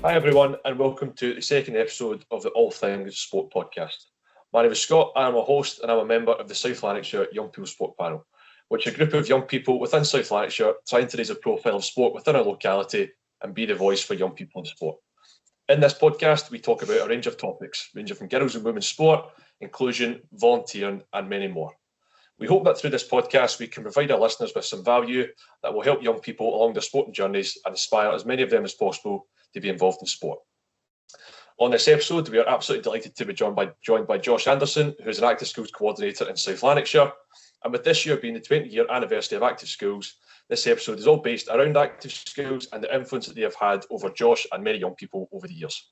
Hi everyone, and welcome to the second episode of the All Things Sport podcast. My name is Scott, I am a host and I'm a member of the South Lanarkshire Young People Sport Panel, which is a group of young people within South Lanarkshire trying to raise a profile of sport within our locality and be the voice for young people in sport. In this podcast, we talk about a range of topics, ranging from girls and women's sport, inclusion, volunteering, and many more. We hope that through this podcast, we can provide our listeners with some value that will help young people along their sporting journeys and inspire as many of them as possible to be involved in sport. On this episode, we are absolutely delighted to be joined by Josh Anderson, who is an Active Schools Coordinator in South Lanarkshire. And with this year being the 20-year anniversary of Active Schools, this episode is all based around Active Schools and the influence that they have had over Josh and many young people over the years.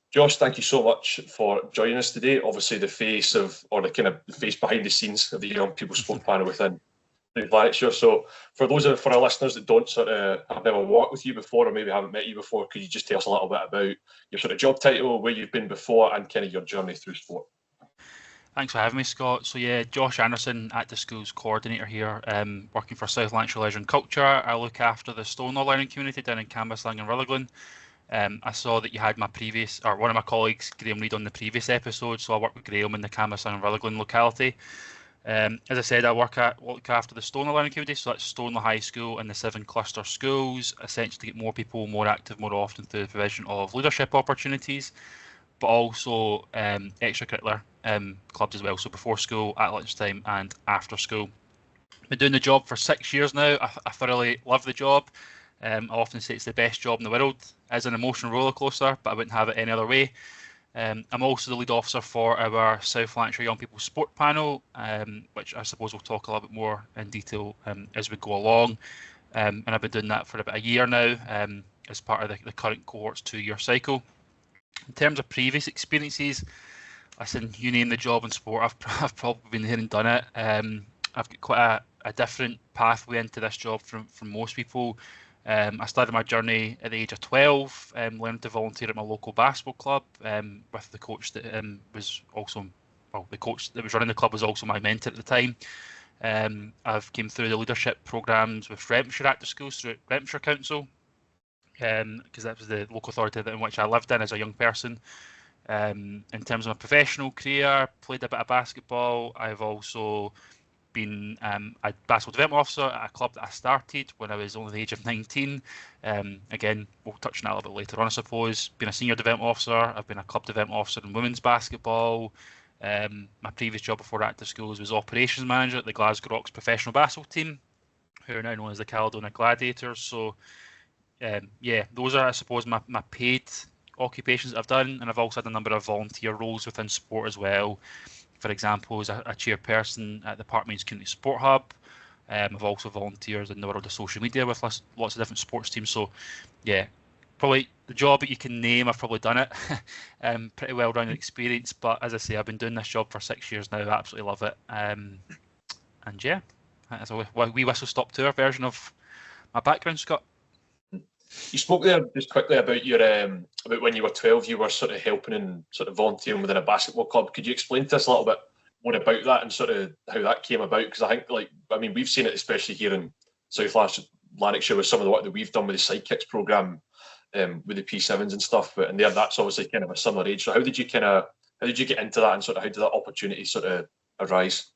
Josh, thank you so much for joining us today. Obviously, the face behind the scenes of the Young People Sport Panel within Lanarkshire. So, for our listeners that don't have never worked with you before, or maybe haven't met you before, could you just tell us a little bit about your sort of job title, where you've been before, and kind of your journey through sport? Thanks for having me, Scott. So yeah, Josh Anderson, Active Schools Coordinator here, working for South Lanarkshire Leisure and Culture. I look after the Stonelaw Learning Community down in Cambuslang and Rutherglen. I saw that you had one of my colleagues, Graham Reid, on the previous episode, so I work with Graham in the Cambuslang and Rutherglen locality. As I said, I look after the Stonelaw Learning Community, so that's Stonelaw High School and the 7 cluster schools, essentially to get more people more active more often through the provision of leadership opportunities, but also extracurricular clubs as well, so before school, at lunchtime and after school. I've been doing the job for 6 years now. I thoroughly love the job. I often say it's the best job in the world. It's an emotional roller coaster, but I wouldn't have it any other way. I'm also the lead officer for our South Lanarkshire Young People Sport Panel, which I suppose we'll talk a little bit more in detail as we go along. And I've been doing that for about a year now as part of the current cohort's 2-year cycle. In terms of previous experiences, listen, you name the job in sport, I've probably been here and done it. I've got quite a different pathway into this job from most people. I started my journey at the age of 12, learned to volunteer at my local basketball club with the coach that the coach that was running the club was also my mentor at the time. I've came through the leadership programmes with Renfrewshire Active Schools through Renfrewshire Council, because that was the local authority in which I lived in as a young person. In terms of my professional career, played a bit of basketball. I've also been a basketball development officer at a club that I started when I was only the age of 19. Again, we'll touch on that a little bit later on, I suppose. Been a senior development officer. I've been a club development officer in women's basketball. My previous job before Active Schools was operations manager at the Glasgow Rocks professional basketball team, who are now known as the Caledonia Gladiators. So, those are, I suppose, my paid occupations that I've done, and I've also had a number of volunteer roles within sport as well. For example, as a chairperson at the Parkmeads Community Sport Hub. I've also volunteered in the world of social media with lots of different sports teams. So, yeah, probably the job that you can name, I've probably done it. Pretty well-rounded experience, but as I say, I've been doing this job for 6 years now. I absolutely love it. And yeah, that's a wee whistle-stop tour version of my background, Scott. You spoke there just quickly about your about when you were 12, you were sort of helping and sort of volunteering within a basketball club. Could you explain to us a little bit more about that and sort of how that came about? Because I think, we've seen it especially here in South Lanarkshire with some of the work that we've done with the Sidekicks programme with the P7s and stuff. And that's obviously kind of a similar age. So how did you get into that, and sort of how did that opportunity sort of arise?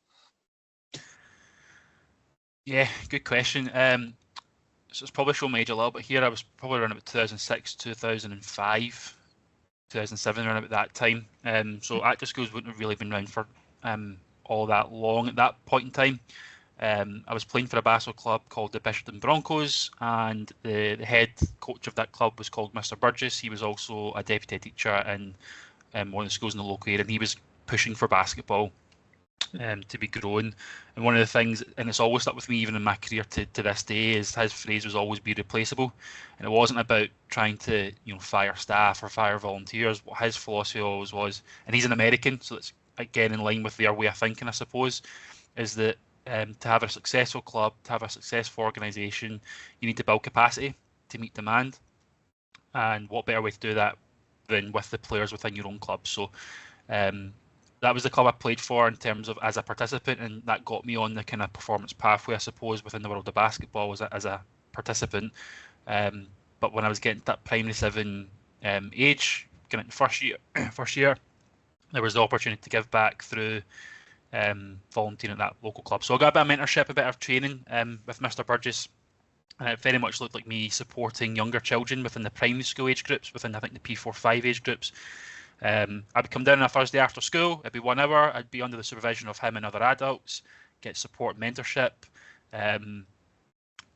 Yeah, good question. So it's probably shown my age a little bit here. I was probably around about 2006, 2005, 2007, around about that time. So Active Schools wouldn't have really been around for all that long at that point in time. I was playing for a basketball club called the Bishopton Broncos, and the head coach of that club was called Mr. Burgess. He was also a deputy teacher in one of the schools in the local area, and he was pushing for basketball to be grown. And one of the things, and it's always stuck with me even in my career to this day, is his phrase was always be replaceable. And it wasn't about trying to fire staff or fire volunteers. What his philosophy always was, and he's an American, so it's again in line with their way of thinking, I suppose, is that to have a successful club, to have a successful organisation, you need to build capacity to meet demand. And what better way to do that than with the players within your own club? So that was the club I played for in terms of as a participant, and that got me on the kind of performance pathway, I suppose, within the world of basketball as a participant. But when I was getting to that primary 7 age, getting into first year, there was the opportunity to give back through volunteering at that local club. So I got a bit of mentorship, a bit of training with Mr. Burgess. And it very much looked like me supporting younger children within the primary school age groups, within I think the P4-5 age groups. I'd come down on a Thursday after school. It'd be 1 hour. I'd be under the supervision of him and other adults, get support, mentorship, and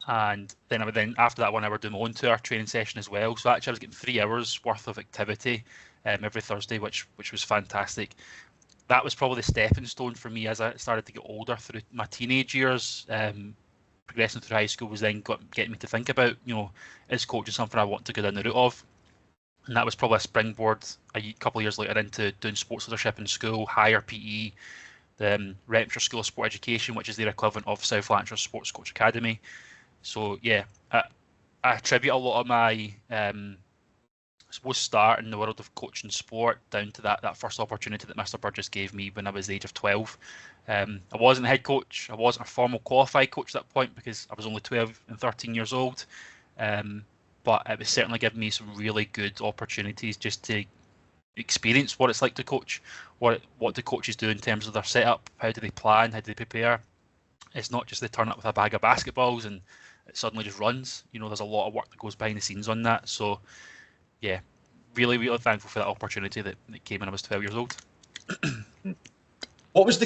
then I would after that 1 hour do my own tour training session as well. So actually I was getting 3 hours worth of activity every Thursday, which was fantastic. That was probably the stepping stone for me as I started to get older through my teenage years. Progressing through high school was then getting me to think about, is coaching something I want to go down the route of? And that was probably a springboard a couple of years later into doing sports leadership in school, higher PE, the Lanarkshire School of Sport Education, which is their equivalent of South Lanarkshire Sports Coach Academy. So yeah, I attribute a lot of my I suppose start in the world of coaching sport down to that first opportunity that Mr. Burgess gave me when I was the age of 12. I wasn't a head coach. I wasn't a formal qualified coach at that point because I was only 12 and 13 years old. But it was certainly giving me some really good opportunities just to experience what it's like to coach, what do coaches do in terms of their setup, how do they plan, how do they prepare. It's not just they turn up with a bag of basketballs and it suddenly just runs. There's a lot of work that goes behind the scenes on that. So yeah, really, really thankful for that opportunity that came when I was 12 years old. What was the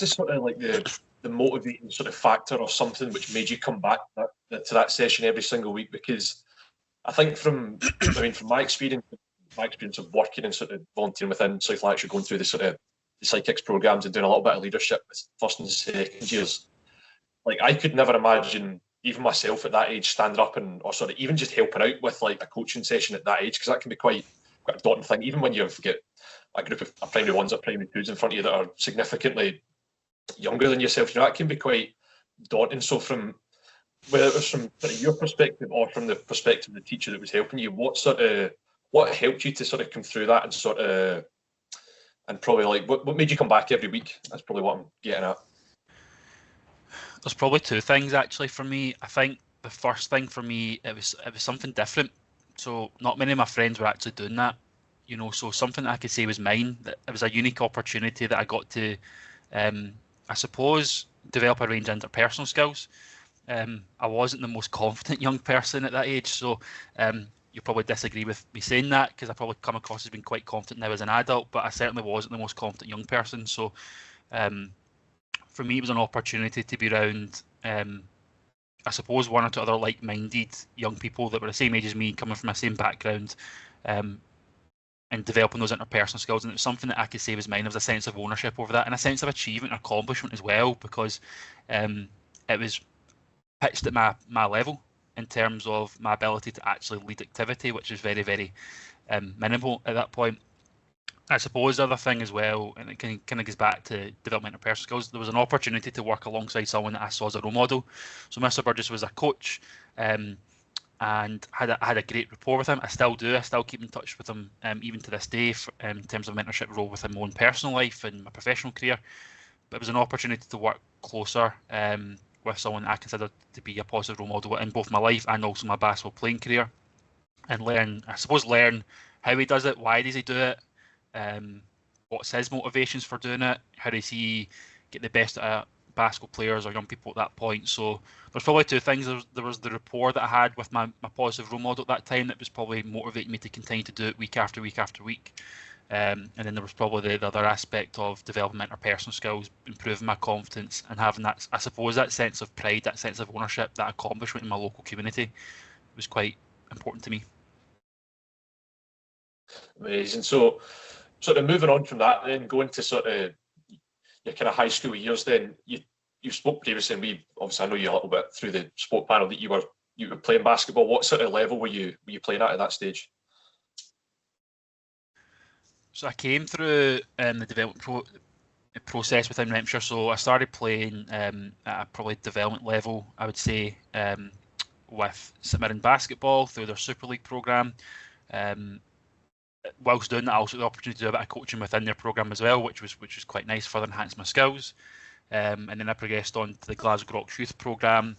sort of like the motivating sort of factor or something which made you come back to that session every single week? Because I think from my experience of working and sort of volunteering within South Lanarkshire, going through the sort of the psychics programs and doing a little bit of leadership with first and second years, like I could never imagine even myself at that age standing up or sort of even just helping out with like a coaching session at that age, because that can be quite a daunting thing, even when you've got a group of primary 1s or primary 2s in front of you that are significantly younger than yourself. That can be quite daunting. So from whether it was from your perspective or from the perspective of the teacher that was helping you, what helped you to sort of come through that and sort of, and probably like what made you come back every week? That's probably what I'm getting at. There's probably two things actually for me. I think the first thing for me, it was something different. So not many of my friends were actually doing that, so something that I could say was mine, that it was a unique opportunity that I got to, I suppose, develop a range of interpersonal skills. I wasn't the most confident young person at that age, so you'll probably disagree with me saying that because I probably come across as being quite confident now as an adult, but I certainly wasn't the most confident young person. So for me, it was an opportunity to be around, I suppose, one or two other like-minded young people that were the same age as me, coming from the same background, and developing those interpersonal skills. And it was something that I could say was mine. There was a sense of ownership over that and a sense of achievement and accomplishment as well, because it was pitched at my level in terms of my ability to actually lead activity, which is very, very minimal at that point. I suppose the other thing as well, and it kind of goes back to development of personal skills, there was an opportunity to work alongside someone that I saw as a role model. So Mr. Burgess was a coach, and I had a great rapport with him. I still do. I still keep in touch with him even to this day in terms of mentorship role within my own personal life and my professional career. But it was an opportunity to work closer with someone I consider to be a positive role model in both my life and also my basketball playing career, and learn how he does it, why does he do it, what's his motivations for doing it, how does he get the best out of basketball players or young people at that point. So there's probably two things. There was the rapport that I had with my positive role model at that time that was probably motivating me to continue to do it week after week after week. And then there was probably the other aspect of developing interpersonal skills, improving my confidence, and having that, I suppose, that sense of pride, that sense of ownership, that accomplishment in my local community was quite important to me. Amazing. So sort of moving on from that, then going to sort of your kind of high school years, then you spoke previously, and I know you a little bit through the sport panel, that you were playing basketball. What sort of level were you playing at that stage? So I came through the development process within Lanarkshire. So I started playing at a probably development level, I would say, with St Mirren basketball through their Super League programme. Whilst doing that, I also had the opportunity to do a bit of coaching within their programme as well, which was quite nice, further enhanced my skills. And then I progressed on to the Glasgow Rocks Youth programme,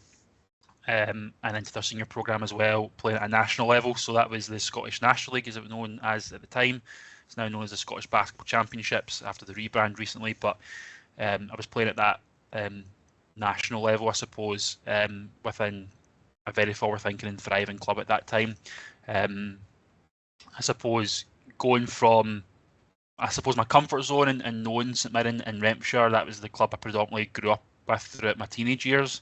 and into their senior programme as well, playing at a national level. So that was the Scottish National League, as it was known as at the time. It's now known as the Scottish Basketball Championships after the rebrand recently. But I was playing at that national level, I suppose, within a very forward-thinking and thriving club at that time. I suppose going from, my comfort zone and knowing St Mirren and Renfrewshire, that was the club I predominantly grew up with throughout my teenage years,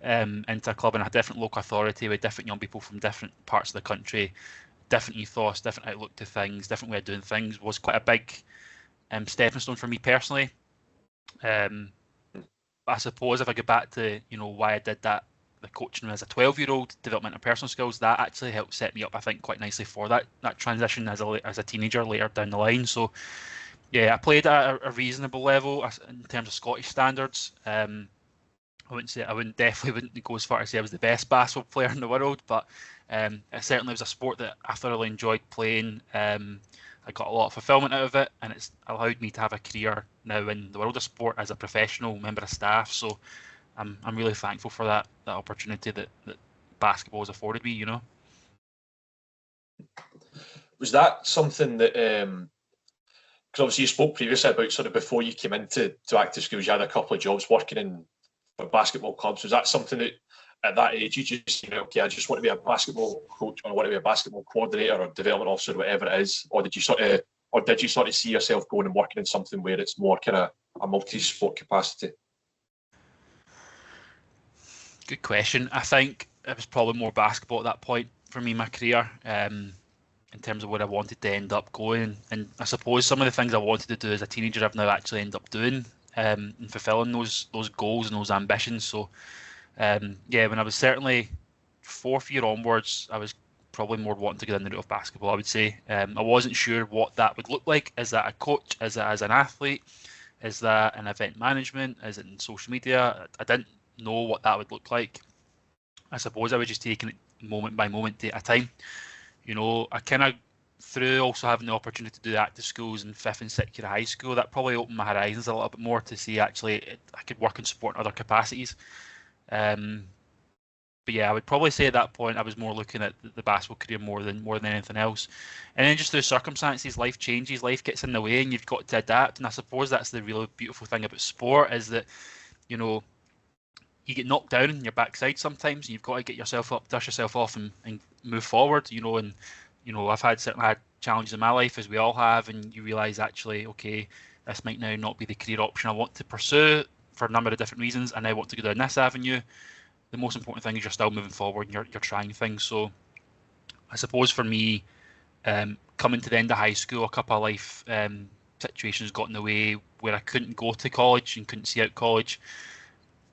into a club in a different local authority with different young people from different parts of the country, different ethos, different outlook to things, different way of doing things, was quite a big stepping stone for me personally. I suppose if I go back to why I did that, the coaching as a 12-year-old, development of personal skills, that actually helped set me up, I think, quite nicely for that transition as a teenager later down the line. So yeah, I played at a reasonable level in terms of Scottish standards. I definitely wouldn't go as far as say I was the best basketball player in the world, but it certainly was a sport that I thoroughly enjoyed playing. I got a lot of fulfilment out of it, and it's allowed me to have a career now in the world of sport as a professional member of staff. So I'm really thankful for that opportunity that basketball has afforded me. Was that something that, because obviously you spoke previously about sort of before you came into active schools, you had a couple of jobs working in basketball clubs. Was that something that at that age you just, okay, I just want to be a basketball coach, or I want to be a basketball coordinator or development officer, whatever it is, or did you sort of see yourself going and working in something where it's more kind of a multi-sport capacity? Good question. I think it was probably more basketball at that point for me in my career, in terms of where I wanted to end up going. And I suppose some of the things I wanted to do as a teenager I've now actually ended up doing, and fulfilling those goals and those ambitions. So when I was certainly fourth year onwards, I was probably more wanting to get in the route of basketball, I would say. I wasn't sure what that would look like. Is that a coach? Is that as an athlete? Is that in event management? Is it in social media? I didn't know what that would look like. I suppose I was just taking it moment by moment, day at a time. I kind of, through also having the opportunity to do active schools in 5th and 6th year of high school, that probably opened my horizons a little bit more to see actually I could work and support in other capacities. But yeah, I would probably say at that point I was more looking at the basketball career more than anything else. And then just through circumstances, life changes, life gets in the way, and you've got to adapt. And I suppose that's the really beautiful thing about sport, is that you get knocked down in your backside sometimes, and you've got to get yourself up, dust yourself off, and move forward. And I've certainly had challenges in my life, as we all have, and you realise actually, okay, this might now not be the career option I want to pursue for a number of different reasons. I now want to go down this avenue. The most important thing is you're still moving forward and you're trying things. So I suppose for me, coming to the end of high school, a couple of life situations got in the way where I couldn't go to college and couldn't see out college.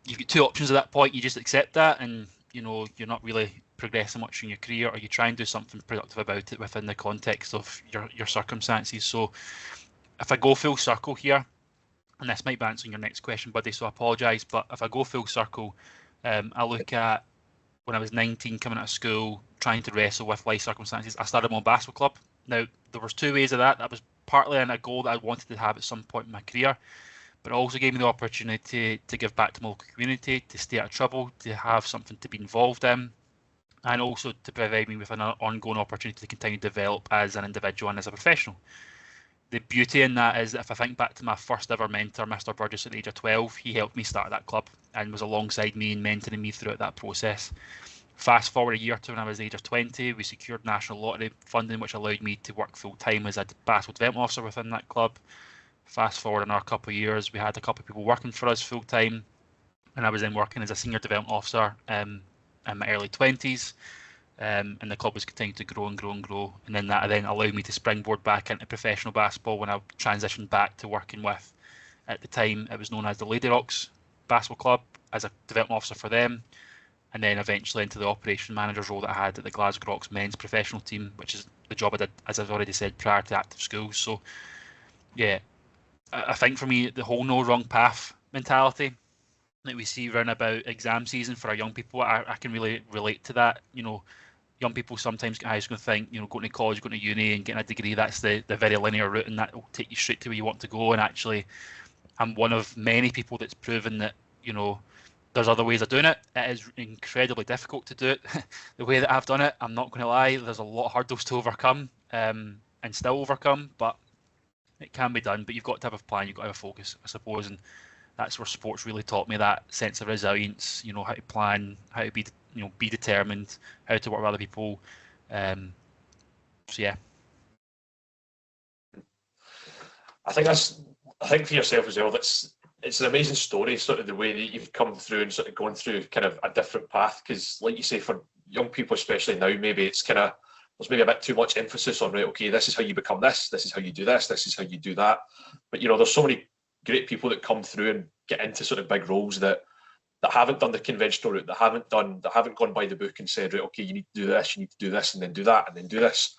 You've got two options at that point. You just accept that, and you're not really progressing much in your career, or you try and do something productive about it within the context of your circumstances. So if I go full circle here, and this might be answering your next question, buddy, so I apologise, but if I go full circle, I look at when I was 19, coming out of school, trying to wrestle with life circumstances. I started my own basketball club. Now, there was two ways of that. That was partly in a goal that I wanted to have at some point in my career, but it also gave me the opportunity to give back to my local community, to stay out of trouble, to have something to be involved in, and also to provide me with an ongoing opportunity to continue to develop as an individual and as a professional. The beauty in that is that if I think back to my first ever mentor, Mr. Burgess, at the age of 12, he helped me start that club and was alongside me and mentoring me throughout that process. Fast forward a year to when I was the age of 20, we secured national lottery funding, which allowed me to work full time as a basketball development officer within that club. Fast forward another couple of years, we had a couple of people working for us full time, and I was then working as a senior development officer in my early 20s. And the club was continuing to grow and grow and grow, and then that then allowed me to springboard back into professional basketball when I transitioned back to working with, at the time it was known as the Lady Rocks Basketball Club, as a development officer for them, and then eventually into the operation manager's role that I had at the Glasgow Rocks men's professional team, which is the job I did, as I've already said, prior to active schools. So yeah, I think for me, the whole no wrong path mentality that we see around about exam season for our young people, I can really relate to that. Young people sometimes get high school and think, going to college, going to uni and getting a degree, that's the very linear route, and that will take you straight to where you want to go. And actually, I'm one of many people that's proven that, There's other ways of doing it. It is incredibly difficult to do it the way that I've done it. I'm not going to lie. There's a lot of hurdles to overcome and still overcome, but it can be done. But you've got to have a plan. You've got to have a focus, I suppose, and that's where sports really taught me that sense of resilience. You know, how to plan, how to be determined, how to work with other people. So yeah. I think for yourself as well, it's an amazing story, sort of the way that you've come through and sort of gone through kind of a different path. Because, like you say, for young people, especially now, maybe it's kind of, there's maybe a bit too much emphasis on, right, okay, this is how you become this is how you do this is how you do that. But, you know, there's so many great people that come through and get into sort of big roles that haven't done the conventional route, that haven't gone by the book and said, right, okay, you need to do this, you need to do this, and then do that, and then do this.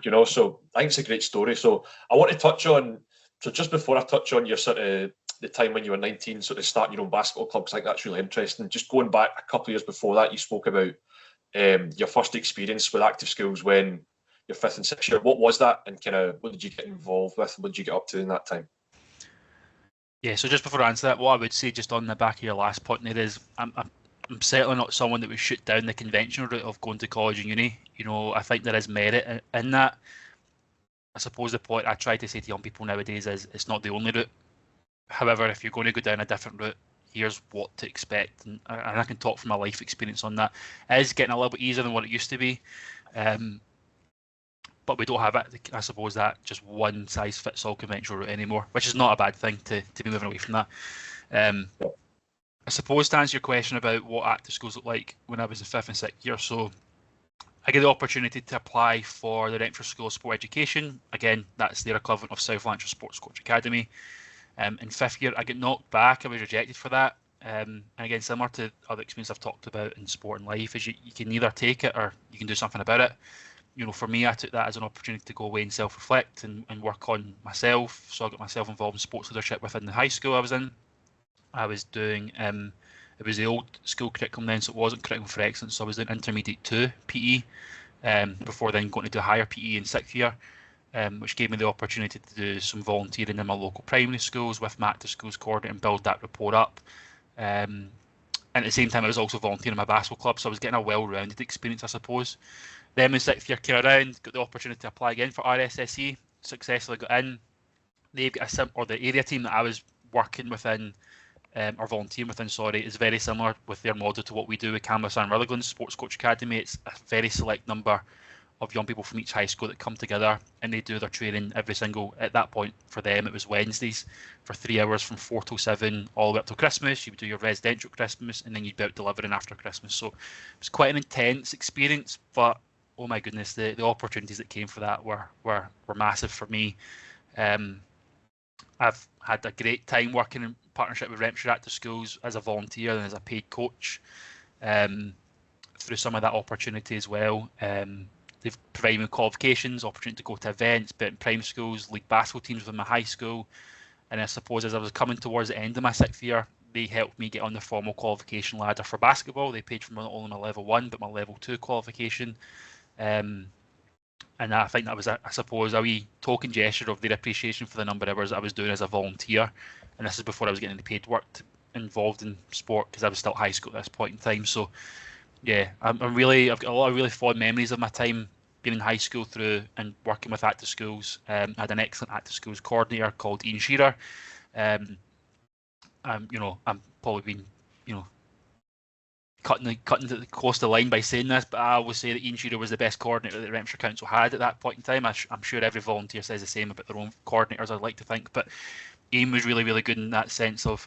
You know, so I think it's a great story. So I want to touch on, so just before I touch on your sort of the time when you were 19, sort of starting your own basketball club, because I think that's really interesting. Just going back a couple of years before that, you spoke about your first experience with active schools when you're 5th and 6th year. What was that, and kind of what did you get involved with, and what did you get up to in that time? Yeah, so just before I answer that, what I would say just on the back of your last point there is I'm certainly not someone that would shoot down the conventional route of going to college and uni. You know, I think there is merit in that. I suppose the point I try to say to young people nowadays is it's not the only route. However, if you're going to go down a different route, here's what to expect. And I can talk from my life experience on that. It is getting a little bit easier than what it used to be. But we don't have it, I suppose, that just one size fits all conventional route anymore, which is not a bad thing to be moving away from that. I suppose to answer your question about what active schools look like when I was in 5th and 6th year, so I get the opportunity to apply for the Lanarkshire School of Sport Education. Again, that's their equivalent of South Lanarkshire Sports Coach Academy. In 5th year, I get knocked back. I was rejected for that. And again, similar to other experience I've talked about in sport and life, is you can either take it or you can do something about it. You know, for me, I took that as an opportunity to go away and self-reflect and work on myself. So I got myself involved in sports leadership within the high school I was in. I was doing, it was the old school curriculum then, so it wasn't curriculum for excellence. So I was doing intermediate 2 PE before then going to do higher PE in 6th year, which gave me the opportunity to do some volunteering in my local primary schools with my active schools coordinator and build that report up. And at the same time, I was also volunteering in my basketball club, so I was getting a well-rounded experience, I suppose. Then when 6th year came around, got the opportunity to apply again for RSSE, successfully got in. They've got the area team that I was working within, or volunteering within, sorry, is very similar with their model to what we do with Cambuslang and Rutherglen Sports Coach Academy. It's a very select number of young people from each high school that come together and they do their training every single, at that point for them it was Wednesdays for 3 hours from 4 till 7 all the way up till Christmas. You would do your residential Christmas and then you'd be out delivering after Christmas. So it was quite an intense experience, but oh my goodness, the opportunities that came for that were massive for me. I've had a great time working in partnership with Lanarkshire Active Schools as a volunteer and as a paid coach through some of that opportunity as well. They've provided me qualifications, opportunity to go to events, but in primary schools, league basketball teams within my high school. And I suppose as I was coming towards the end of my 6th year, they helped me get on the formal qualification ladder for basketball. They paid for not only my level 1, but my level 2 qualification. And I think that was, I suppose, a wee token gesture of their appreciation for the number of hours I was doing as a volunteer. And this is before I was getting the paid work involved in sport, because I was still at high school at this point in time. So yeah, I've got a lot of really fond memories of my time being in high school through and working with active schools. I had an excellent active schools coordinator called Ian Shearer. I'm probably been, cutting close to the line by saying this, but I always say that Ian Shearer was the best coordinator that the Lanarkshire Council had at that point in time. I'm sure every volunteer says the same about their own coordinators, I'd like to think, but Ian was really, really good in that sense of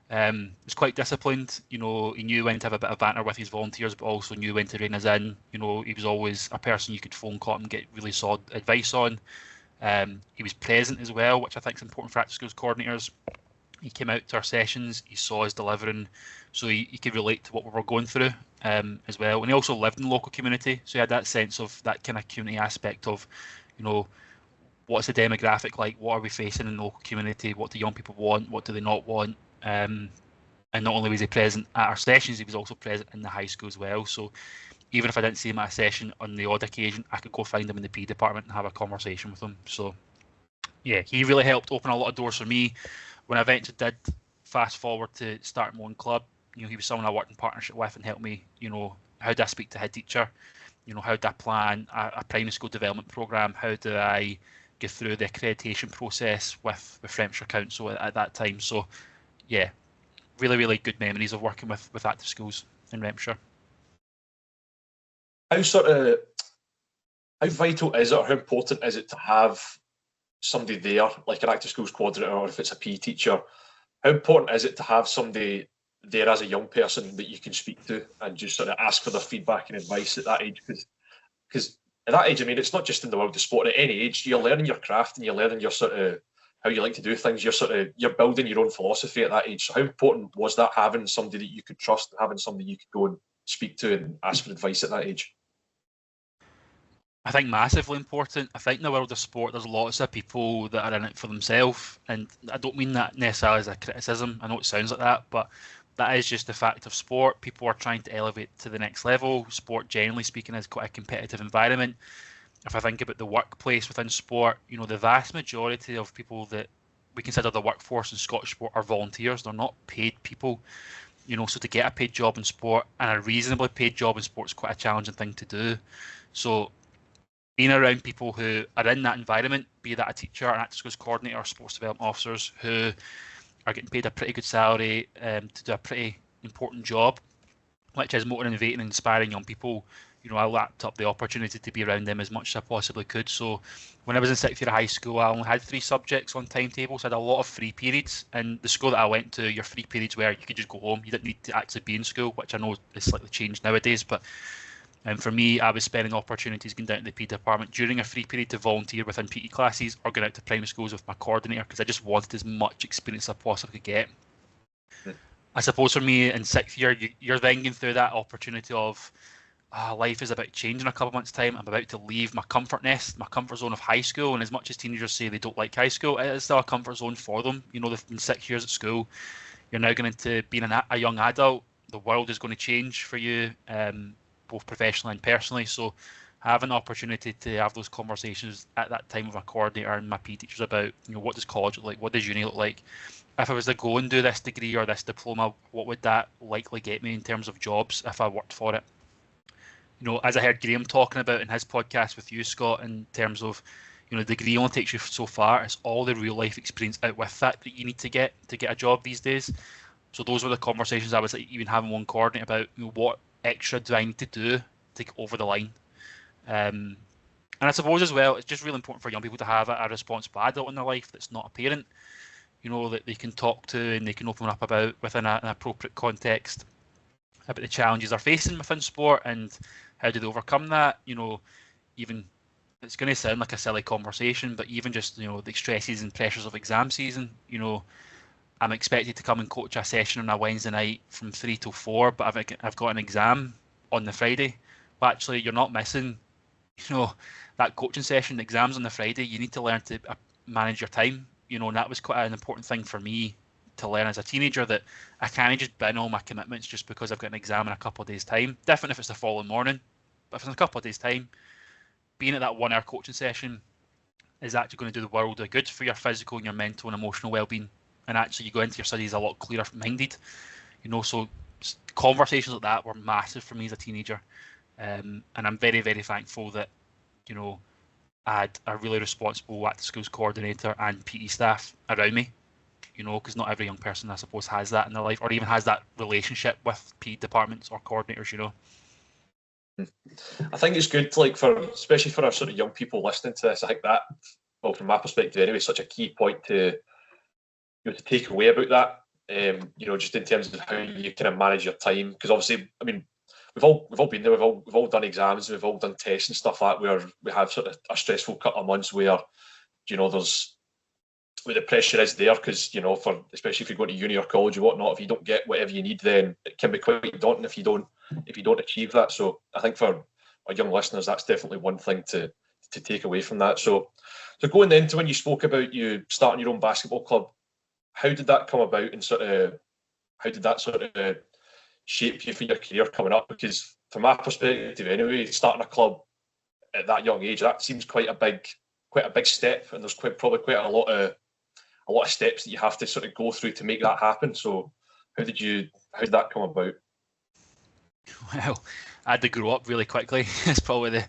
was quite disciplined. He knew when to have a bit of banter with his volunteers, but also knew when to rein us in. He was always a person you could phone call and get really solid advice on. He was present as well, which I think is important for active schools coordinators. He came out to our sessions, he saw us delivering, so he could relate to what we were going through as well. And he also lived in the local community, so he had that sense of that kind of community aspect of, what's the demographic like, what are we facing in the local community, what do young people want, what do they not want. And not only was he present at our sessions, he was also present in the high school as well. So even if I didn't see him at a session on the odd occasion, I could go find him in the P department and have a conversation with him. So yeah, he really helped open a lot of doors for me. When I eventually did fast forward to start my own club, he was someone I worked in partnership with and helped me, how do I speak to head teacher? How do I plan a primary school development programme? How do I go through the accreditation process with Lanarkshire Council at that time? So, yeah, really, really good memories of working with active schools in Lanarkshire. How vital is it, or how important is it to have somebody there, like an active schools coordinator, or if it's a PE teacher? How important is it to have somebody there as a young person that you can speak to and just sort of ask for their feedback and advice at that age? Because at that age, I mean, it's not just in the world of sport. At any age, you're learning your craft and you're learning your sort of how you like to do things. You're building your own philosophy at that age. So how important was that, having somebody that you could trust, having somebody you could go and speak to and ask for advice at that age? I think massively important. I think in the world of sport, there's lots of people that are in it for themselves, and I don't mean that necessarily as a criticism. I know it sounds like that, but that is just the fact of sport. People are trying to elevate to the next level. Sport, generally speaking, is quite a competitive environment. If I think about the workplace within sport, the vast majority of people that we consider the workforce in Scottish sport are volunteers. They're not paid people. So to get a paid job in sport, and a reasonably paid job in sport, is quite a challenging thing to do. So being around people who are in that environment, be that a teacher, an active schools coordinator, or sports development officers who are getting paid a pretty good salary to do a pretty important job, which is motivating and inspiring young people. I lapped up the opportunity to be around them as much as I possibly could. So when I was in 6th year of high school, I only had 3 subjects on timetables. I had a lot of free periods, and the school that I went to, your free periods where you could just go home. You didn't need to actually be in school, which I know is slightly changed nowadays, but for me, I was spending opportunities going down to the PE department during a free period to volunteer within PE classes, or going out to primary schools with my coordinator, because I just wanted as much experience as I possibly could get. I suppose for me in 6th year, you're then going through that opportunity of life is about to change in a couple of months' time. I'm about to leave my comfort nest, my comfort zone of high school. And as much as teenagers say they don't like high school, it is still a comfort zone for them. They've been 6 years at school. You're now going into being a young adult. The world is going to change for you, both professionally and personally. So having the opportunity to have those conversations at that time with my coordinator and my PE teachers about, what does college look like? What does uni look like? If I was to go and do this degree or this diploma, what would that likely get me in terms of jobs if I worked for it? As I heard Graham talking about in his podcast with you, Scott, in terms of, the degree only takes you so far. It's all the real life experience out with that you need to get a job these days. So those were the conversations I was even having one coordinator about, what extra do I need to do to get over the line? And I suppose as well, it's just really important for young people to have a responsible adult in their life that's not a parent, that they can talk to and they can open up about within an appropriate context about the challenges they're facing within sport and how do they overcome that. Even it's going to sound like a silly conversation, but even just the stresses and pressures of exam season. I'm expected to come and coach a session on a Wednesday night from 3 till 4, but I've got an exam on the Friday. But actually, you're not missing that coaching session. The exams on the Friday. You need to learn to manage your time. And that was quite an important thing for me to learn as a teenager, that I can't just bin all my commitments just because I've got an exam in a couple of days' time. Different if it's the following morning, but if it's in a couple of days' time, being at that 1 hour coaching session is actually going to do the world of good for your physical and your mental and emotional well-being. And actually you go into your studies a lot clearer minded. So conversations like that were massive for me as a teenager. And I'm very, very thankful that, I had a really responsible active schools coordinator and PE staff around me. Because not every young person, I suppose, has that in their life, or even has that relationship with PE departments or coordinators. I think it's good, especially for our sort of young people listening to this. I think that, well, from my perspective anyway, such a key point to take away about that. Just in terms of how you kind of manage your time, because obviously, I mean, we've all been there. We've all done exams, we've all done tests and stuff like that, where we have sort of a stressful couple of months where there's where the pressure is there, because especially if you go to uni or college or whatnot, if you don't get whatever you need, then it can be quite daunting if you don't achieve that. So I think for our young listeners, that's definitely one thing to take away from that. So going into when you spoke about you starting your own basketball club, how did that come about, and how did that shape you for your career coming up? Because from my perspective anyway, starting a club at that young age, that seems quite a big step, and there's probably quite a lot of steps that you have to sort of go through to make that happen. So How did that come about? Well, I had to grow up really quickly. It's probably the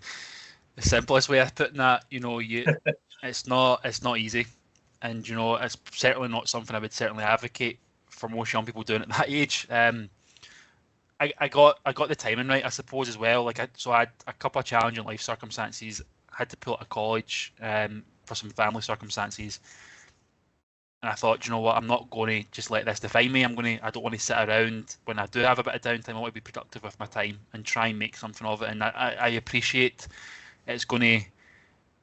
simplest way of putting that. It's not easy, and it's certainly not something I would certainly advocate for most young people doing at that age. I got the timing right, I suppose, as well. So I had a couple of challenging life circumstances. I had to pull out of college for some family circumstances, and I thought, you know what, I'm not going to just let this define me. I don't want to sit around when I do have a bit of downtime. I want to be productive with my time and try and make something of it. And I appreciate it's going to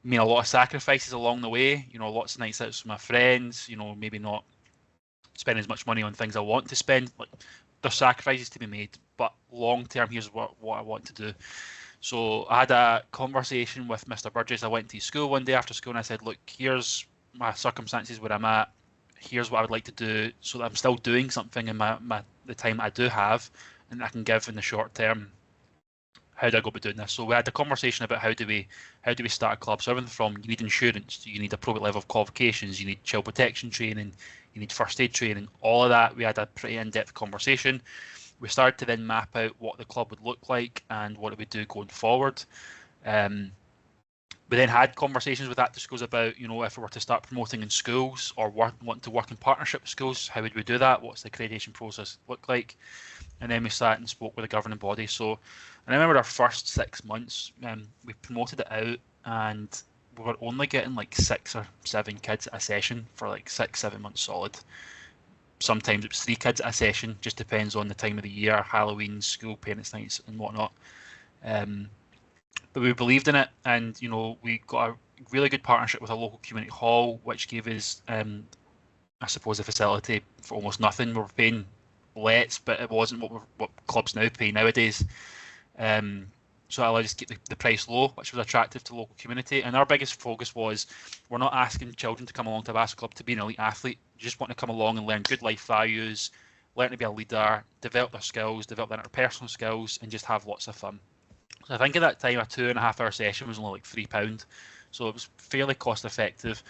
mean a lot of sacrifices along the way. Lots of nights out with my friends. Maybe not spend as much money on things I want to spend. There's sacrifices to be made, but long term, here's what I want to do. So I had a conversation with Mr. Burgess. I went to school one day after school and I said, look, here's my circumstances where I'm at. Here's what I would like to do so that I'm still doing something in the time I do have and I can give in the short term. How do I go about doing this? So we had a conversation about how do we start a club. So everything from, you need insurance, you need appropriate level of qualifications, you need child protection training, you need first aid training, all of that. We had a pretty in-depth conversation. We started to then map out what the club would look like and what it would do going forward. We then had conversations with active schools about, if we were to start promoting in schools or want to work in partnership with schools, how would we do that? What's the accreditation process look like? And then we sat and spoke with the governing body. So I remember our first 6 months, we promoted it out and we were only getting like 6 or 7 kids at a session for like 6-7 months solid. Sometimes it was 3 kids at a session, just depends on the time of the year, Halloween, school, parents' nights and whatnot. But we believed in it, and we got a really good partnership with a local community hall, which gave us, I suppose, a facility for almost nothing. We were paying lets, but it wasn't what clubs now pay nowadays. So it allowed us to keep the price low, which was attractive to the local community. And our biggest focus was, we're not asking children to come along to a basketball club to be an elite athlete. You just want to come along and learn good life values, learn to be a leader, develop their skills, develop their interpersonal skills, and just have lots of fun. So I think at that time a 2.5 hour session was only like £3, so it was fairly cost effective,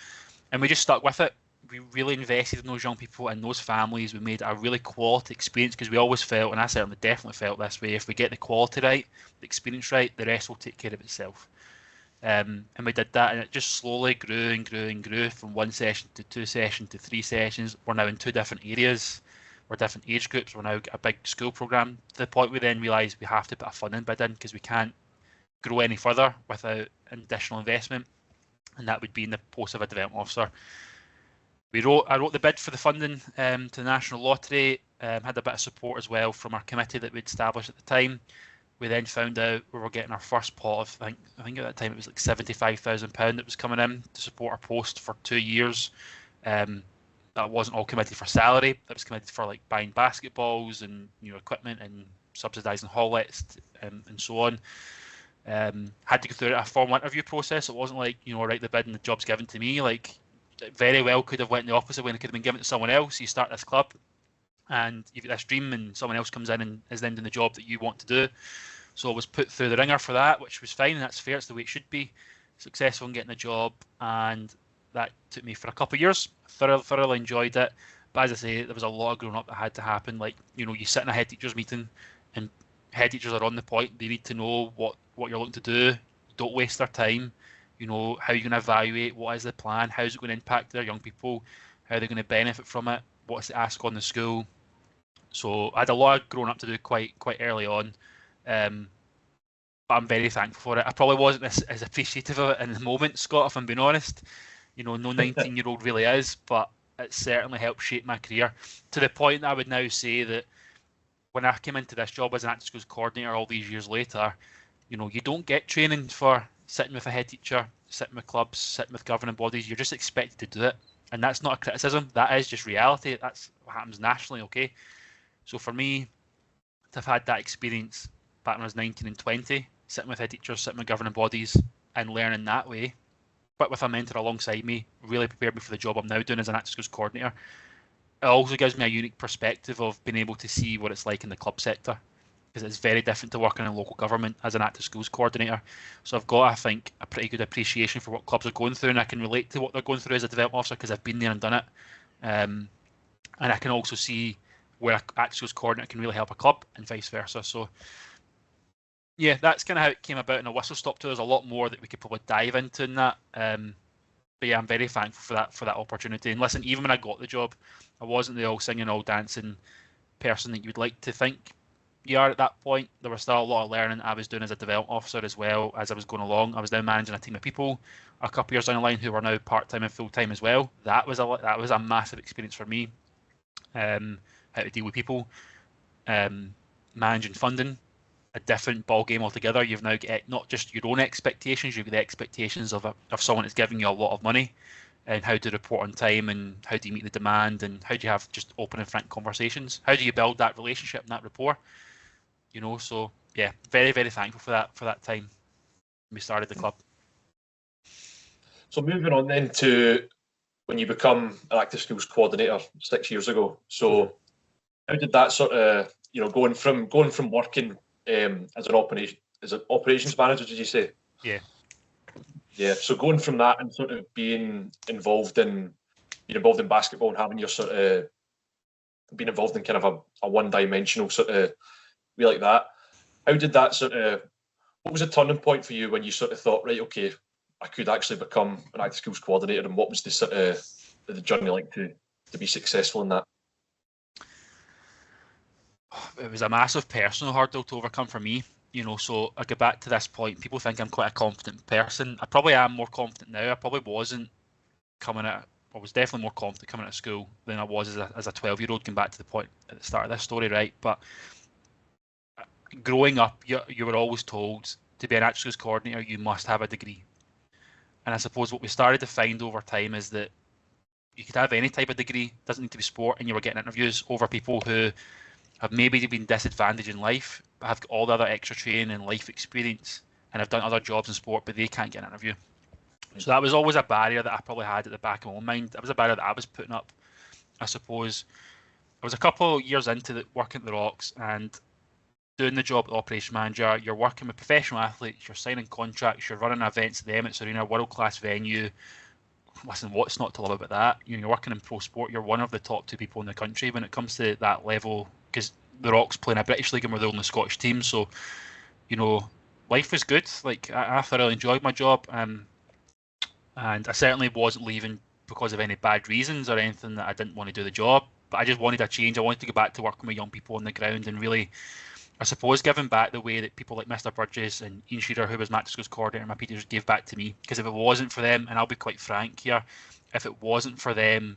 and we just stuck with it. We really invested in those young people and those families. We made a really quality experience because we always felt, and I certainly definitely felt this way, if we get the quality right, the experience right, the rest will take care of itself. And we did that, and it just slowly grew and grew and grew from 1 session to 2 sessions to 3 sessions. We're now in 2 different areas. We're different age groups. We're now a big school program, to the point we then realised we have to put a funding bid in because we can't grow any further without additional investment, and that would be in the post of a development officer. I wrote the bid for the funding to the National Lottery, had a bit of support as well from our committee that we'd established at the time. We then found out we were getting our first pot of, I think at that time it was like £75,000 that was coming in to support our post for 2 years. That wasn't all committed for salary. That was committed for like buying basketballs and equipment and subsidising hall lets and so on. Had to go through a formal interview process. It wasn't like write the bid and the job's given to me. Like, it very well could have went the opposite way. It could have been given to someone else. You start this club and you've got this dream, and someone else comes in and is then doing the job that you want to do. So I was put through the ringer for that, which was fine, and that's fair. It's the way it should be. Successful in getting the job, and that took me for a couple of years. Thoroughly enjoyed it. But as I say, there was a lot of growing up that had to happen. Like, you sit in a head teachers meeting and head teachers are on the point. They need to know what you're looking to do. Don't waste their time. How you're going to evaluate, what is the plan, how is it going to impact their young people, how they're going to benefit from it, what's the ask on the school. So I had a lot of growing up to do quite early on, but I'm very thankful for it. I probably wasn't as appreciative of it in the moment, Scott, if I'm being honest. No 19-year-old really is, but it certainly helped shape my career to the point that I would now say that when I came into this job as an active schools coordinator all these years later, you don't get training for sitting with a head teacher, sitting with clubs, sitting with governing bodies. You're just expected to do it. And that's not a criticism. That is just reality. That's what happens nationally, okay? So for me, to have had that experience back when I was 19 and 20, sitting with head teachers, sitting with governing bodies and learning that way, but with a mentor alongside me, really prepared me for the job I'm now doing as an active schools coordinator. It also gives me a unique perspective of being able to see what it's like in the club sector, because it's very different to working in local government as an active schools coordinator. So I've got, I think, a pretty good appreciation for what clubs are going through, and I can relate to what they're going through as a development officer because I've been there and done it. And I can also see where an active schools coordinator can really help a club and vice versa. So yeah, that's kind of how it came about in a whistle stop tour. There's a lot more that we could probably dive into in that. But yeah, I'm very thankful for that opportunity. And listen, even when I got the job, I wasn't the all singing, all dancing person that you would like to think you are at that point. There was still a lot of learning I was doing as a development officer as well as I was going along. I was now managing a team of people a couple of years down the line who were now part-time and full-time as well. That was a massive experience for me. How to deal with people, managing funding, a different ball game altogether. You've now got not just your own expectations, you've got the expectations of someone that's giving you a lot of money, and how to report on time, and how do you meet the demand, and how do you have just open and frank conversations? How do you build that relationship and that rapport? You know, so yeah, very, very thankful for that time when we started the club. So moving on then to when you become an active schools coordinator 6 years ago. So how did that sort of, going from working as an operations manager, did you say? Yeah. Yeah. So going from that and sort of being involved in basketball and having your sort of being involved in kind of a one-dimensional sort of way like that. How did that sort of, what was the turning point for you when you sort of thought, right, okay, I could actually become an active schools coordinator, and what was the sort of the journey like to be successful in that? It was a massive personal hurdle to overcome for me, so I get back to this point. People think I'm quite a confident person. I probably am more confident now. I probably wasn't I was definitely more confident coming out of school than I was as a 12-year-old, going back to the point at the start of this story, right? But growing up, you were always told to be an active schools coordinator, you must have a degree. And I suppose what we started to find over time is that you could have any type of degree, doesn't need to be sport, and you were getting interviews over people who have maybe been disadvantaged in life, but have got all the other extra training and life experience, and have done other jobs in sport, but they can't get an interview. So that was always a barrier that I probably had at the back of my own mind. That was a barrier that I was putting up. I suppose I was a couple of years into working at the Rocks and doing the job of operation manager. You're working with professional athletes, you're signing contracts, you're running events at the Emirates Arena, world-class venue. Listen, what's not to love about that? You're working in pro sport, you're one of the top 2 people in the country when it comes to that level, because the Rocks play in a British league and we're the only Scottish team. So, life was good. Like, I thoroughly enjoyed my job, and I certainly wasn't leaving because of any bad reasons or anything that I didn't want to do the job. But I just wanted a change. I wanted to go back to working with young people on the ground and really, I suppose, giving back the way that people like Mr. Burgess and Ian Shearer, who was my active schools coordinator, my Peters, gave back to me. Because if it wasn't for them, and I'll be quite frank here, if it wasn't for them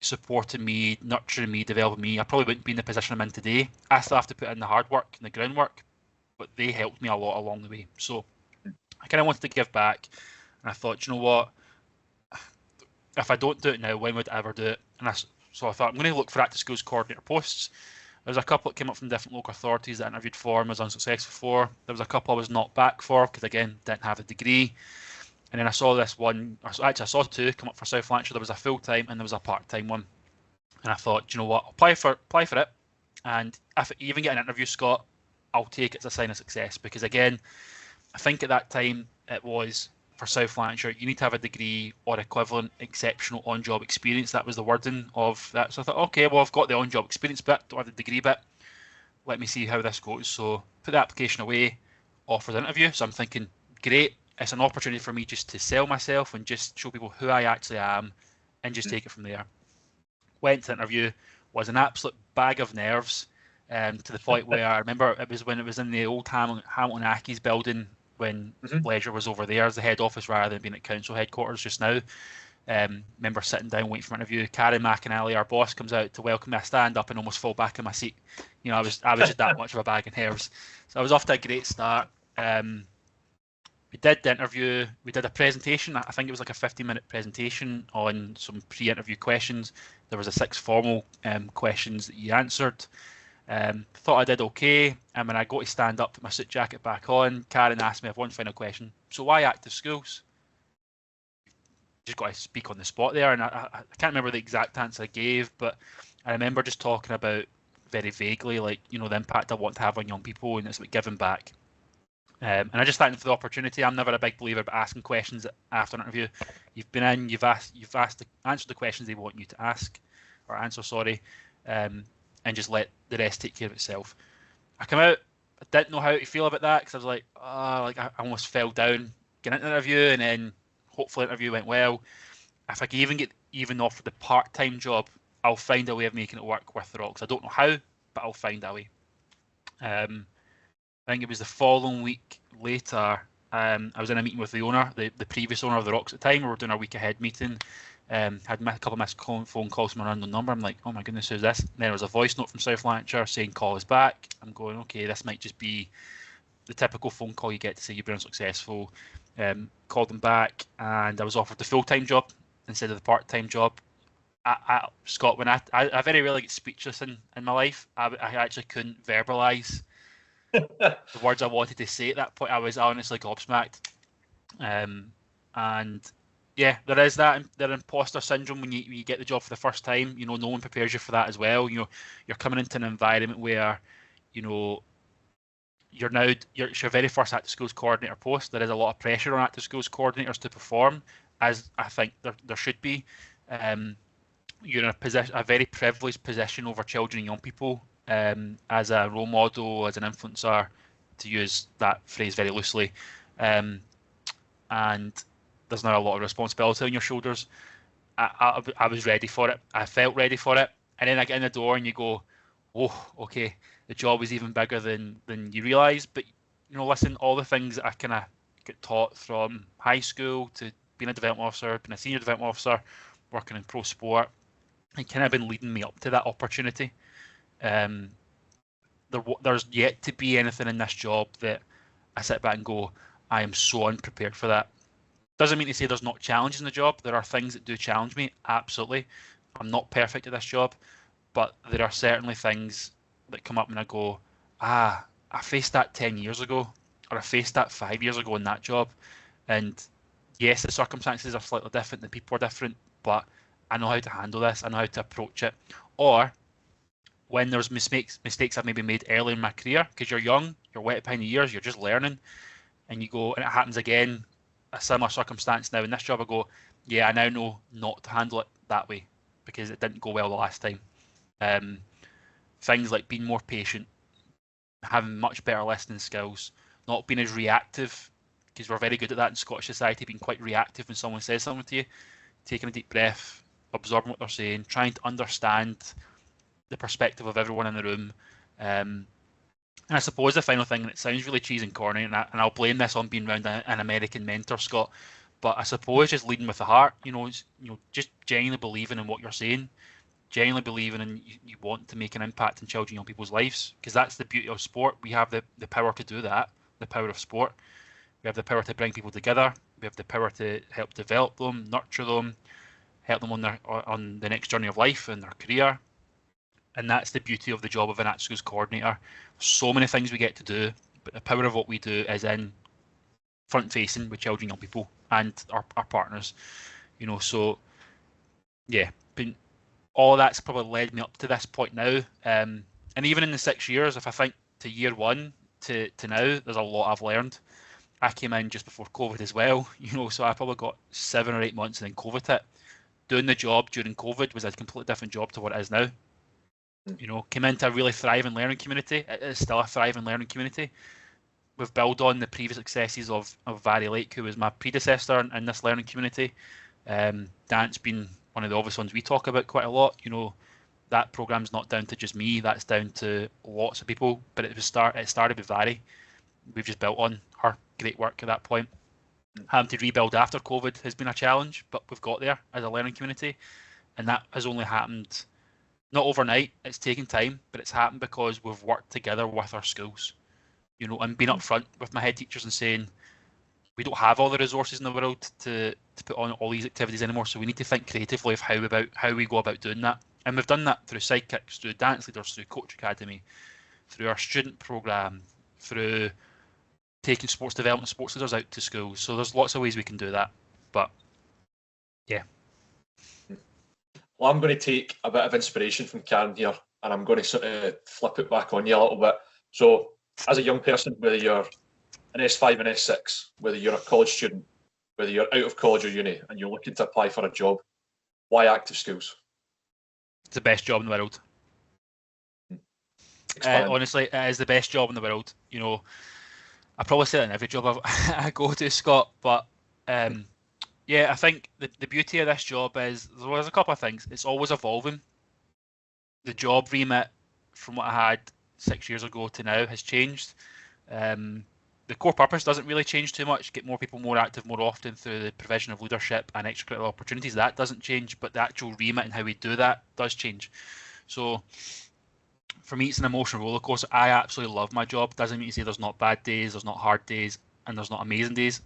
supporting me, nurturing me, developing me, I probably wouldn't be in the position I'm in today. I still have to put in the hard work and the groundwork, but they helped me a lot along the way. So I kind of wanted to give back, and I thought, you know what? If I don't do it now, when would I ever do it? So I thought, I'm going to look for active schools coordinator posts. There was a couple that came up from different local authorities that I interviewed for and was unsuccessful for. There was a couple I was not back for because, again, didn't have a degree. And then I saw this one, actually I saw 2 come up for South Lanarkshire. There was a full-time and there was a part-time one. And I thought, you know what, I'll apply for it. And if I even get an interview, Scott, I'll take it as a sign of success. Because again, I think at that time it was, for South Lanarkshire, you need to have a degree or equivalent exceptional on-job experience. That was the wording of that. So I thought, okay, well, I've got the on-job experience bit, don't have the degree bit. Let me see how this goes. So put the application away, offered an interview. So I'm thinking, great, it's an opportunity for me just to sell myself and just show people who I actually am and just take it from there. Went to the interview, was an absolute bag of nerves, to the point where I remember it was when it was in the old Hamilton Accies building, when Leisure was over there as the head office rather than being at council headquarters just now. Remember sitting down waiting for an interview. Karen McAnally, our boss, comes out to welcome me. I stand up and almost fall back in my seat. I was just that much of a bag of nerves. So I was off to a great start. We did the interview. We did a presentation. I think it was like a 15-minute presentation on some pre-interview questions. There was 6 formal questions that you answered. Thought I did okay, and when I got to stand up, put my suit jacket back on, Karen asked me, I have one final question. So why active schools? Just got to speak on the spot there, and I can't remember the exact answer I gave, but I remember just talking about very vaguely, like, the impact I want to have on young people, and it's about giving back. And I just thanked them for the opportunity. I'm never a big believer about asking questions after an interview. You've been in, you've answered the questions they want you to ask or answer, sorry. And and just let the rest take care of itself. I come out, I didn't know how to feel about that because I was like, I almost fell down getting into the interview, and then hopefully the interview went well. If I can even get offered the part-time job, I'll find a way of making it work with the Rocks. I don't know how, but I'll find a way. I think it was the following week later, I was in a meeting with the owner, the previous owner of the Rocks at the time. We were doing our week ahead meeting. Had a couple of missed phone calls from an unknown number. I'm like, oh my goodness, who's this? And then there was a voice note from South Lanarkshire saying call us back. I'm going, okay, this might just be the typical phone call you get to say you've been unsuccessful. Called them back, and I was offered the full-time job instead of the part-time job. Scott, when I very rarely get speechless in my life. I actually couldn't verbalise the words I wanted to say at that point. I was honestly gobsmacked. And yeah, there is that imposter syndrome when you get the job for the first time. You know, no one prepares you for that as well. You know, you're coming into an environment where, you know, it's your very first Active Schools coordinator post. There is a lot of pressure on Active Schools coordinators to perform, as I think there should be. You're in a very privileged position over children and young people, as a role model, as an influencer, to use that phrase very loosely. And there's now a lot of responsibility on your shoulders. I was ready for it. I felt ready for it. And then I get in the door and you go, oh, okay, the job is even bigger than you realise. But, you know, listen, all the things that I kind of get taught from high school to being a development officer, being a senior development officer, working in pro sport, and kind of been leading me up to that opportunity. There's yet to be anything in this job that I sit back and go, I am so unprepared for that. Doesn't mean to say there's not challenges in the job. There are things that do challenge me, absolutely. I'm not perfect at this job, but there are certainly things that come up and I go, I faced that 10 years ago, or I faced that 5 years ago in that job. And yes, the circumstances are slightly different, the people are different, but I know how to handle this, I know how to approach it. Or when there's mistakes I've maybe made early in my career, because you're young, you're wet behind the ears, you're just learning, and you go, and it happens again, a similar circumstance now in this job, I go, yeah, I now know not to handle it that way because it didn't go well the last time. Things like being more patient, having much better listening skills, not being as reactive, because we're very good at that in Scottish society, being quite reactive when someone says something to you, taking a deep breath, absorbing what they're saying, trying to understand the perspective of everyone in the room. And I suppose the final thing, and it sounds really cheesy and corny, and I'll blame this on being around an American mentor, Scott, but I suppose just leading with the heart, just genuinely believing in what you're saying, genuinely believing in you want to make an impact in children and young people's lives, because that's the beauty of sport. We have the power to do that, the power of sport. We have the power to bring people together. We have the power to help develop them, nurture them, help them on the next journey of life and their career. And that's the beauty of the job of an Active Schools coordinator. So many things we get to do, but the power of what we do is in front-facing with children and young people and our partners. So yeah, all that's probably led me up to this point now. And even in the 6 years, if I think to year one to now, there's a lot I've learned. I came in just before COVID as well, so I probably got 7 or 8 months and then COVID hit. Doing the job during COVID was a completely different job to what it is now. Came into a really thriving learning community. It is still a thriving learning community. We've built on the previous successes of Vary Lake, who was my predecessor in this learning community. That's been one of the obvious ones we talk about quite a lot. That program's not down to just me, that's down to lots of people, but it started with Vary. We've just built on her great work at that point. Having to rebuild after COVID has been a challenge, but we've got there as a learning community, and that has only happened not overnight. It's taken time, but it's happened because we've worked together with our schools, and being upfront with my head teachers and saying, we don't have all the resources in the world to put on all these activities anymore, so we need to think creatively of how we go about doing that. And we've done that through sidekicks, through dance leaders, through Coach Academy, through our student programme, through taking sports development, sports leaders out to schools. So there's lots of ways we can do that. But yeah. Well, I'm going to take a bit of inspiration from Karen here, and I'm going to sort of flip it back on you a little bit. So as a young person, whether you're an S5 and S6, whether you're a college student, whether you're out of college or uni and you're looking to apply for a job, why Active Schools? It's the best job in the world. Expand. Honestly, it is the best job in the world. You know, I probably say that in every job I go to, Scott. But yeah, I think the beauty of this job is there's a couple of things. It's always evolving. The job remit from what I had 6 years ago to now has changed. The core purpose doesn't really change too much. Get more people more active more often through the provision of leadership and extracurricular opportunities. That doesn't change, but the actual remit and how we do that does change. So for me, it's an emotional roller coaster. I absolutely love my job. Doesn't mean to say there's not bad days, there's not hard days, and there's not amazing days.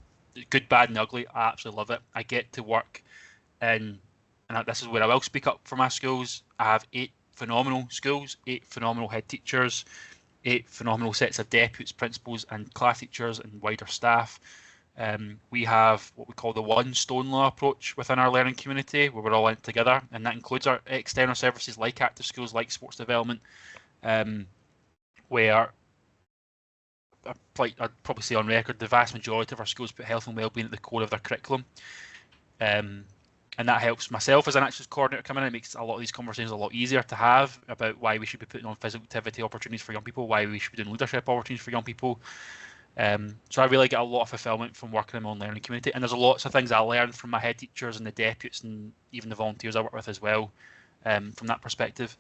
Good, bad, and ugly. I absolutely love it. I get to work in, and this is where I will speak up for my schools. I have 8 phenomenal schools, 8 phenomenal head teachers, 8 phenomenal sets of deputies, principals, and class teachers and wider staff. We have what we call the one Stonelaw approach within our learning community, where we're all in together, and that includes our external services like active schools, like sports development, where I'd probably say on record, the vast majority of our schools put health and wellbeing at the core of their curriculum. And that helps myself as an actions coordinator come in. It makes a lot of these conversations a lot easier to have about why we should be putting on physical activity opportunities for young people, why we should be doing leadership opportunities for young people. So I really get a lot of fulfilment from working in my own learning community. And there's lots of things I learn from my head teachers and the deputies and even the volunteers I work with as well, from that perspective.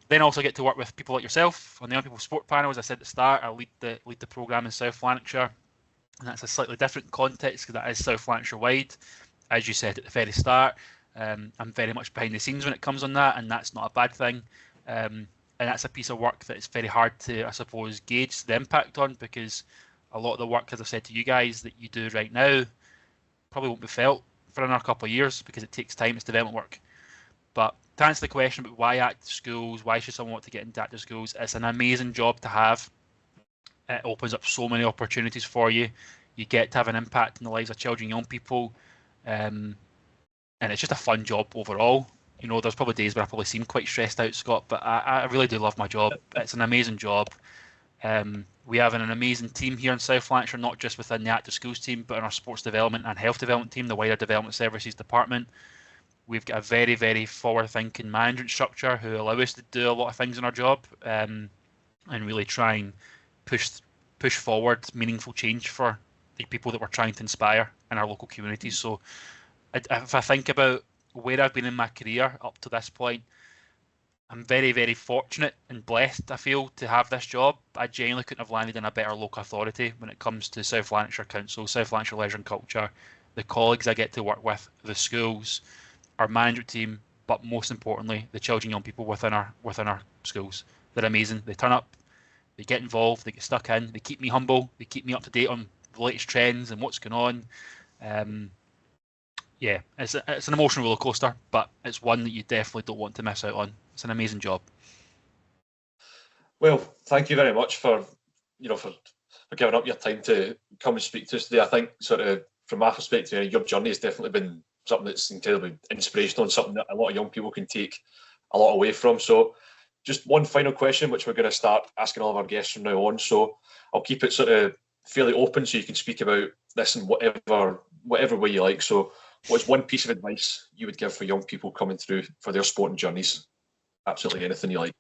Then I also get to work with people like yourself on the Young People Sport Panel. As I said at the start, I lead the programme in South Lanarkshire, and that's a slightly different context because that is South Lanarkshire wide. As you said at the very start, I'm very much behind the scenes when it comes on that, and that's not a bad thing. And that's a piece of work that it's very hard to, I suppose, gauge the impact on, because a lot of the work, as I've said to you guys, that you do right now probably won't be felt for another couple of years because it takes time. It's development work. But to answer the question about why active schools, why should someone want to get into active schools, it's an amazing job to have. It opens up so many opportunities for you. You get to have an impact in the lives of children, young people, and it's just a fun job overall. You know, there's probably days where I probably seem quite stressed out, Scott, but I really do love my job. It's an amazing job. We have an amazing team here in South Lanarkshire, not just within the active schools team, but in our sports development and health development team, the wider development services department. We've got a very, very forward-thinking management structure who allow us to do a lot of things in our job, and really try and push forward meaningful change for the people that we're trying to inspire in our local communities. So if I think about where I've been in my career up to this point, I'm very, very fortunate and blessed, I feel, to have this job. I genuinely couldn't have landed in a better local authority when it comes to South Lanarkshire Council, South Lanarkshire Leisure and Culture, the colleagues I get to work with, the schools, our management team, but most importantly, the children and young people within our schools. They're amazing. They turn up, they get involved, they get stuck in, they keep me humble, they keep me up to date on the latest trends and what's going on. Yeah, it's an emotional roller coaster, but it's one that you definitely don't want to miss out on. It's an amazing job. Well, thank you very much for giving up your time to come and speak to us today. I think sort of from my perspective, your journey has definitely been something that's incredibly inspirational and something that a lot of young people can take a lot away from. So just one final question, which we're going to start asking all of our guests from now on. So I'll keep it sort of fairly open so you can speak about this in whatever way you like. So what's one piece of advice you would give for young people coming through for their sporting journeys? Absolutely anything you like.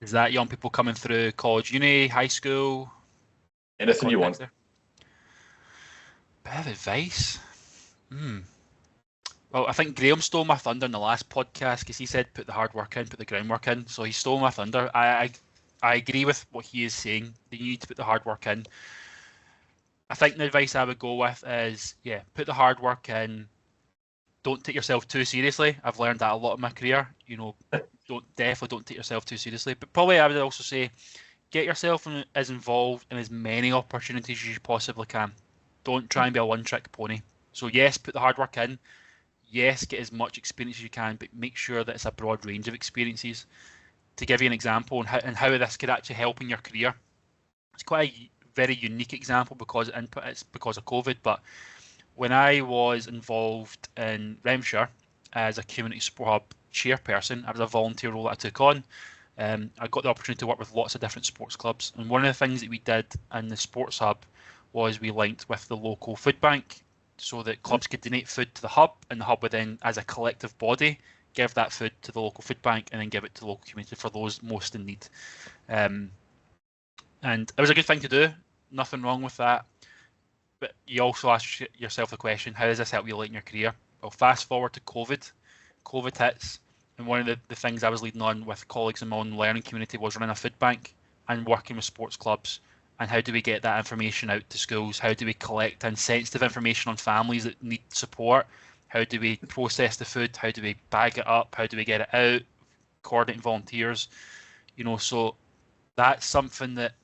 Is that young people coming through college, uni, high school? Anything you want. There? Bit of advice? Well, I think Graham stole my thunder in the last podcast because he said put the hard work in, put the groundwork in. So he stole my thunder. I agree with what he is saying. That you need to put the hard work in. I think the advice I would go with is, yeah, put the hard work in. Don't take yourself too seriously. I've learned that a lot in my career. You know, definitely don't take yourself too seriously. But probably I would also say, get yourself as involved in as many opportunities as you possibly can. Don't try and be a one-trick pony. So yes, put the hard work in. Yes, get as much experience as you can, but make sure that it's a broad range of experiences. To give you an example and how this could actually help in your career, it's quite a very unique example because it's because of COVID. But when I was involved in Lanarkshire as a community sport hub chairperson, I was a volunteer role that I took on. I got the opportunity to work with lots of different sports clubs, and one of the things that we did in the sports hub was we linked with the local food bank so that clubs could donate food to the hub, and the hub would then, as a collective body, give that food to the local food bank, and then give it to the local community for those most in need. And it was a good thing to do. Nothing wrong with that. But you also ask yourself the question, how does this help you late in your career? Well, fast forward to COVID. COVID hits, and one of the things I was leading on with colleagues in my own learning community was running a food bank and working with sports clubs. And how do we get that information out to schools? How do we collect insensitive information on families that need support? How do we process the food? How do we bag it up? How do we get it out? Coordinating volunteers, so that's something that,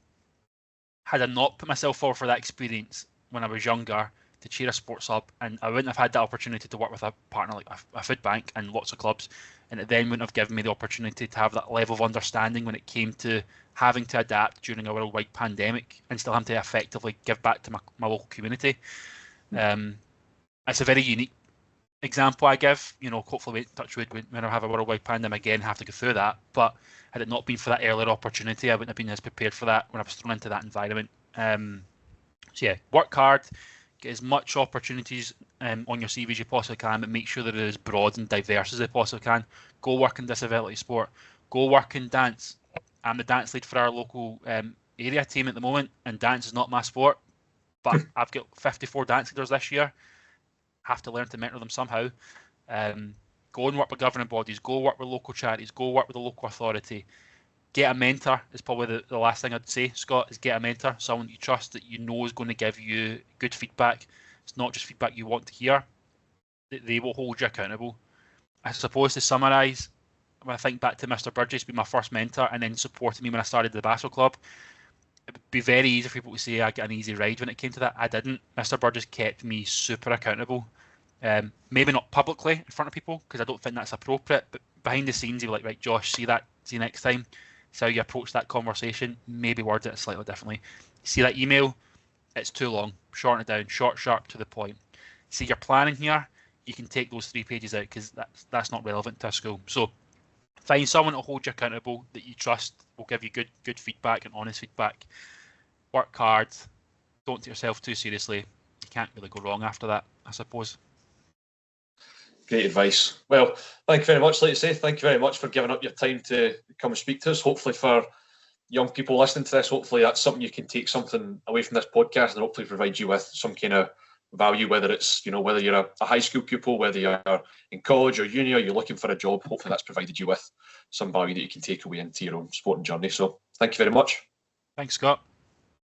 had I not put myself forward for that experience when I was younger to chair a sports hub, and I wouldn't have had that opportunity to work with a partner like a food bank and lots of clubs, and it then wouldn't have given me the opportunity to have that level of understanding when it came to having to adapt during a worldwide pandemic and still having to effectively give back to my local community. It's a very unique example I give. Hopefully, touch wood, when I have a worldwide pandemic again, have to go through that. But had it not been for that earlier opportunity, I wouldn't have been as prepared for that when I was thrown into that environment. So yeah, work hard, get as much opportunities on your CV as you possibly can, but make sure that they're as broad and diverse as they possibly can. Go work in disability sport. Go work in dance. I'm the dance lead for our local area team at the moment, and dance is not my sport, but I've got 54 dance leaders this year. Have to learn to mentor them somehow. Go and work with governing bodies. Go work with local charities. Go work with the local authority. Get a mentor is probably the last thing I'd say, Scott, is get a mentor, someone you trust that you know is going to give you good feedback. It's not just feedback you want to hear. They will hold you accountable. I suppose to summarise, when I think back to Mr. Burgess being my first mentor and then supporting me when I started the Basso Club, it would be very easy for people to say I got an easy ride when it came to that. I didn't. Mr. Burgess kept me super accountable. Maybe not publicly in front of people, because I don't think that's appropriate, but behind the scenes he was like, right, Josh, see you next time. See how you approach that conversation, maybe word it slightly differently. See that email, it's too long, shorten it down, short, sharp, to the point. See your planning here, you can take those 3 pages out because that's not relevant to a school. So find someone to hold you accountable that you trust, will give you good feedback and honest feedback. Work hard, don't take yourself too seriously. You can't really go wrong after that, I suppose. Great advice. Well, thank you very much. Like I say, thank you very much for giving up your time to come and speak to us. Hopefully for young people listening to this, hopefully that's something you can take something away from this podcast and hopefully provide you with some kind of value, whether it's, whether you're a high school pupil, whether you're in college or uni, or you're looking for a job, hopefully that's provided you with some value that you can take away into your own sporting journey. So thank you very much. Thanks, Scott.